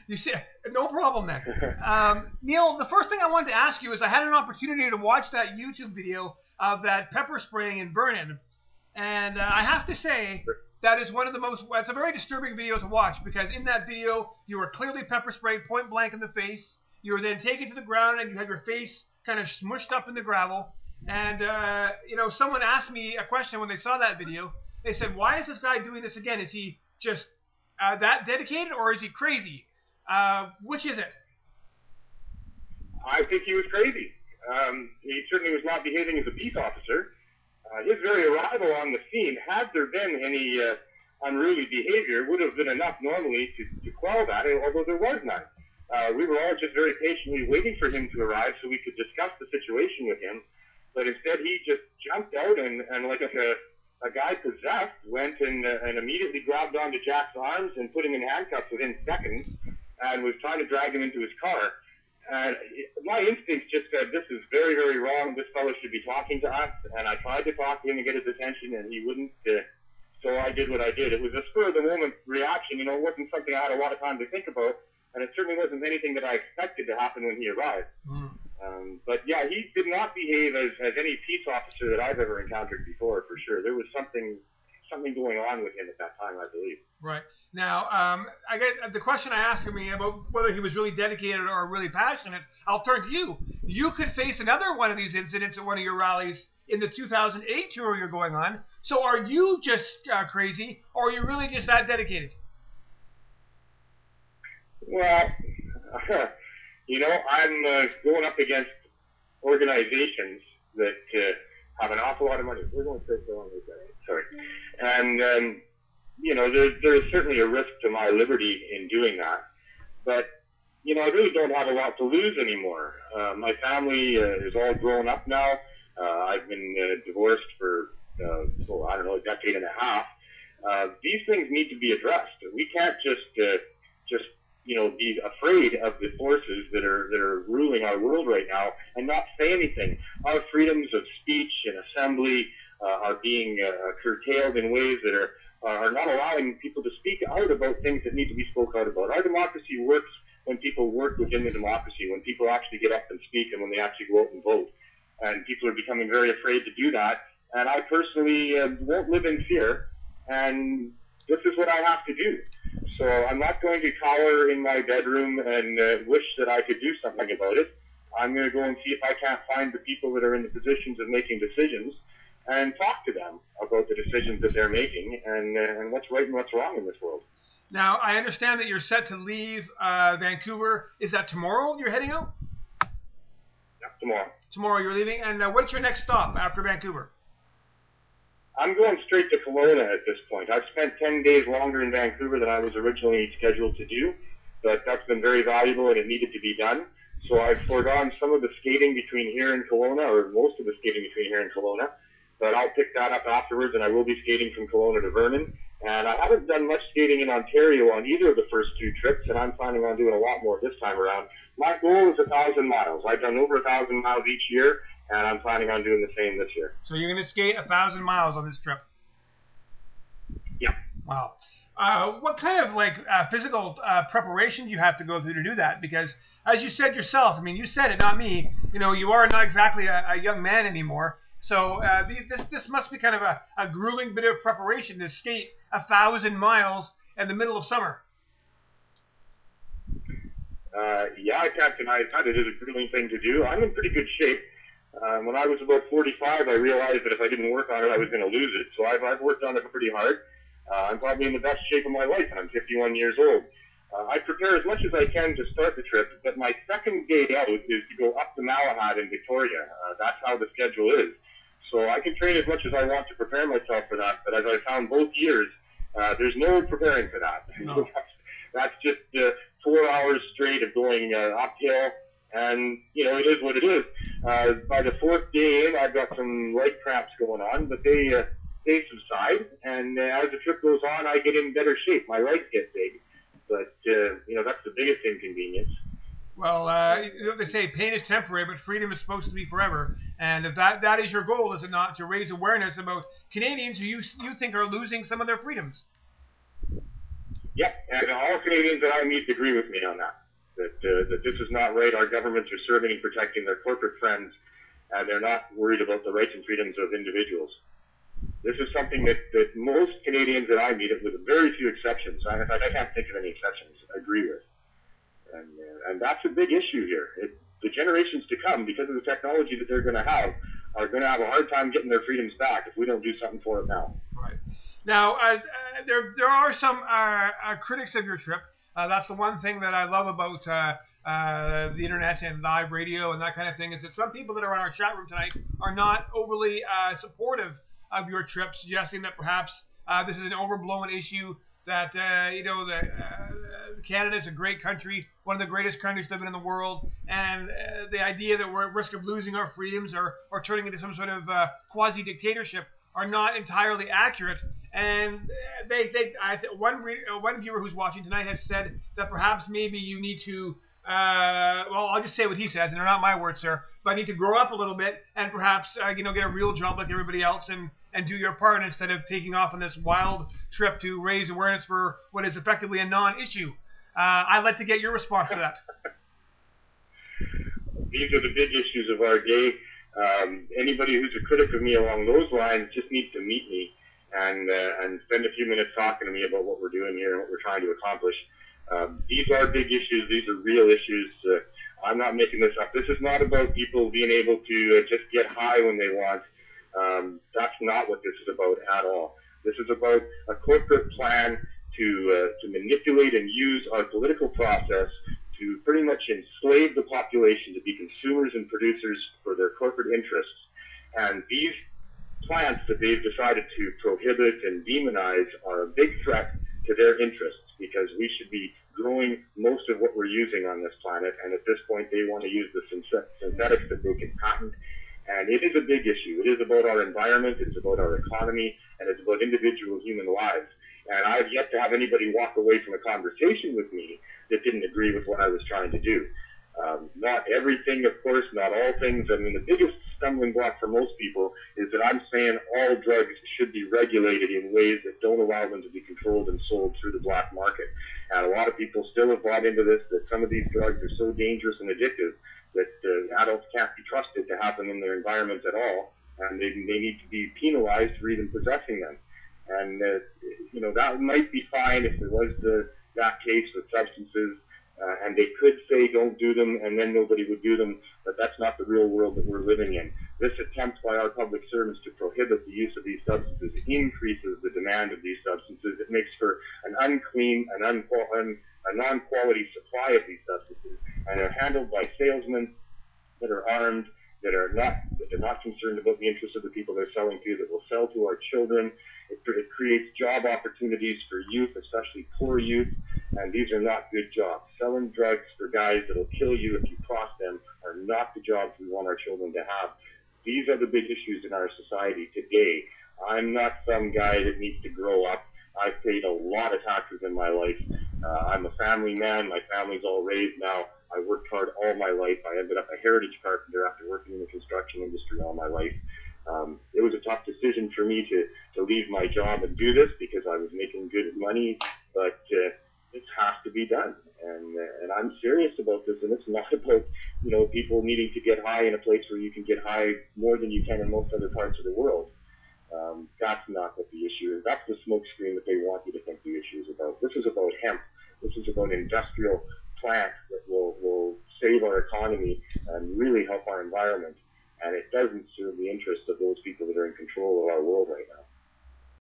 You see, no problem then. Neil, the first thing I wanted to ask you is I had an opportunity to watch that YouTube video of that pepper spraying in Vernon, and I have to say that is one of the most. It's a very disturbing video to watch because in that video you were clearly pepper sprayed point blank in the face. You were then taken to the ground and you had your face kind of smushed up in the gravel. And you know, someone asked me a question when they saw that video. They said, "Why is this guy doing this again? Is he just that dedicated, or is he crazy? Which is it?" I think he was crazy. He certainly was not behaving as a peace officer. His very arrival on the scene, had there been any unruly behavior, would have been enough normally to quell that, although there was none. We were all just very patiently waiting for him to arrive so we could discuss the situation with him. But instead, he just jumped out and like a guy possessed, went and immediately grabbed onto Jack's arms and put him in handcuffs within seconds and was trying to drag him into his car. My instincts just said, this is very, very wrong. This fellow should be talking to us. And I tried to talk to him and get his attention, and he wouldn't. So I did what I did. It was a spur-of-the-moment reaction. You know, it wasn't something I had a lot of time to think about. And it certainly wasn't anything that I expected to happen when he arrived. But yeah, he did not behave as any peace officer that I've ever encountered before, for sure. There was something going on with him at that time, I believe. Right. Now, I get the question I asked him about whether he was really dedicated or really passionate. I'll turn to you. You could face another one of these incidents at one of your rallies in the 2008 tour you're going on. So are you just crazy, or are you really just that dedicated? Well, you know, I'm going up against organizations that have an awful lot of money. We're going straight along with that. Sorry. And, you know, there's certainly a risk to my liberty in doing that. But, you know, I really don't have a lot to lose anymore. My family is all grown up now. I've been divorced for, I don't know, a decade and a half. These things need to be addressed. We can't just you know, be afraid of the forces that are ruling our world right now and not say anything. Our freedoms of speech and assembly are being curtailed in ways that are not allowing people to speak out about things that need to be spoken out about. Our democracy works when people work within the democracy, when people actually get up and speak, and when they actually go out and vote. And people are becoming very afraid to do that. And I personally won't live in fear, and this is what I have to do. So I'm not going to cower in my bedroom and wish that I could do something about it. I'm going to go and see if I can't find the people that are in the positions of making decisions and talk to them about the decisions that they're making and what's right and what's wrong in this world. Now, I understand that you're set to leave Vancouver. Is that tomorrow you're heading out? Yeah, tomorrow. Tomorrow you're leaving. And what's your next stop after Vancouver? I'm going straight to Kelowna at this point. I've spent 10 days longer in Vancouver than I was originally scheduled to do, but that's been very valuable and it needed to be done. So I've foregone some of the skating between here and Kelowna, or most of the skating between here and Kelowna, but I'll pick that up afterwards, and I will be skating from Kelowna to Vernon. And I haven't done much skating in Ontario on either of the first two trips, and I'm planning on doing a lot more this time around. My goal is 1,000 miles. I've done over 1,000 miles each year, and I'm planning on doing the same this year. So you're going to skate 1,000 miles on this trip? Yeah. Wow. What kind of physical preparation do you have to go through to do that? Because as you said yourself, I mean, you said it, not me. You know, you are not exactly a young man anymore. So this must be kind of a grueling bit of preparation to skate 1,000 miles in the middle of summer. Yeah, I can't deny that. It is a grueling thing to do. I'm in pretty good shape. When I was about 45, I realized that if I didn't work on it, I was going to lose it. So I've worked on it pretty hard. I'm probably in the best shape of my life, and I'm 51 years old. I prepare as much as I can to start the trip, but my second day out is to go up to Malahat in Victoria. That's how the schedule is. So I can train as much as I want to prepare myself for that, but as I found both years, there's no preparing for that. No. That's just 4 hours straight of going uphill, and, you know, it is what it is. By the fourth day in, I've got some leg cramps going on, but they subside, and as the trip goes on, I get in better shape. My legs get big, but, you know, that's the biggest inconvenience. Well, they say pain is temporary, but freedom is supposed to be forever. And if that is your goal, is it not, to raise awareness about Canadians who you think are losing some of their freedoms? Yep, and all Canadians that I meet agree with me on that. That this is not right. Our governments are serving and protecting their corporate friends, and they're not worried about the rights and freedoms of individuals. This is something that most Canadians that I meet, with very few exceptions, in fact, I can't think of any exceptions, agree with. And that's a big issue here. The generations to come, because of the technology that they're going to have, are going to have a hard time getting their freedoms back if we don't do something for it now. Right. Now, there are some critics of your trip. That's the one thing that I love about the internet and live radio and that kind of thing, is that some people that are on our chat room tonight are not overly supportive of your trip, suggesting that perhaps this is an overblown issue, that Canada is a great country, one of the greatest countries living in the world, and the idea that we're at risk of losing our freedoms or turning into some sort of quasi-dictatorship are not entirely accurate. And one viewer who's watching tonight has said that perhaps maybe you need to, well, I'll just say what he says, and they're not my words, sir, but I need to grow up a little bit and perhaps get a real job like everybody else and do your part instead of taking off on this wild trip to raise awareness for what is effectively a non-issue. I'd like to get your response to that. These are the big issues of our day. Anybody who's a critic of me along those lines just needs to meet me and spend a few minutes talking to me about what we're doing here and what we're trying to accomplish. These are big issues. These are real issues. I'm not making this up. This is not about people being able to just get high when they want. That's not what this is about at all. This is about a corporate plan to manipulate and use our political process to pretty much enslave the population to be consumers and producers for their corporate interests. And these plants that they've decided to prohibit and demonize are a big threat to their interests, because we should be growing most of what we're using on this planet, and at this point they want to use the synthetics that they can patent. And it is a big issue. It is about our environment, it's about our economy, and it's about individual human lives. And I've yet to have anybody walk away from a conversation with me that didn't agree with what I was trying to do. Not everything, of course, not all things. I mean, the biggest stumbling block for most people is that I'm saying all drugs should be regulated in ways that don't allow them to be controlled and sold through the black market. And a lot of people still have bought into this, that some of these drugs are so dangerous and addictive that adults can't be trusted to have them in their environment at all, and they need to be penalized for even possessing them. And that might be fine if there was that case with substances, and they could say don't do them, and then nobody would do them, but that's not the real world that we're living in. This attempt by our public servants to prohibit the use of these substances increases the demand of these substances. It makes for an unclean, a non-quality supply of these substances, and they're handled by salesmen that are armed, that are not concerned about the interests of the people they're selling to, that will sell to our children. It creates job opportunities for youth, especially poor youth, and these are not good jobs. Selling drugs for guys that will kill you if you cross them are not the jobs we want our children to have. These are the big issues in our society today. I'm not some guy that needs to grow up. I've paid a lot of taxes in my life. I'm a family man. My family's all raised now. I worked hard all my life. I ended up a heritage carpenter after working in the construction industry all my life. It was a tough decision for me to leave my job and do this because I was making good money, but it has to be done. And I'm serious about this, and it's not about people needing to get high in a place where you can get high more than you can in most other parts of the world. That's not what the issue is. That's the smokescreen that they want you to think the issue is about. This is about hemp. This is about industrial plants that will save our economy and really help our environment. And it doesn't serve the interests of those people that are in control of our world right now.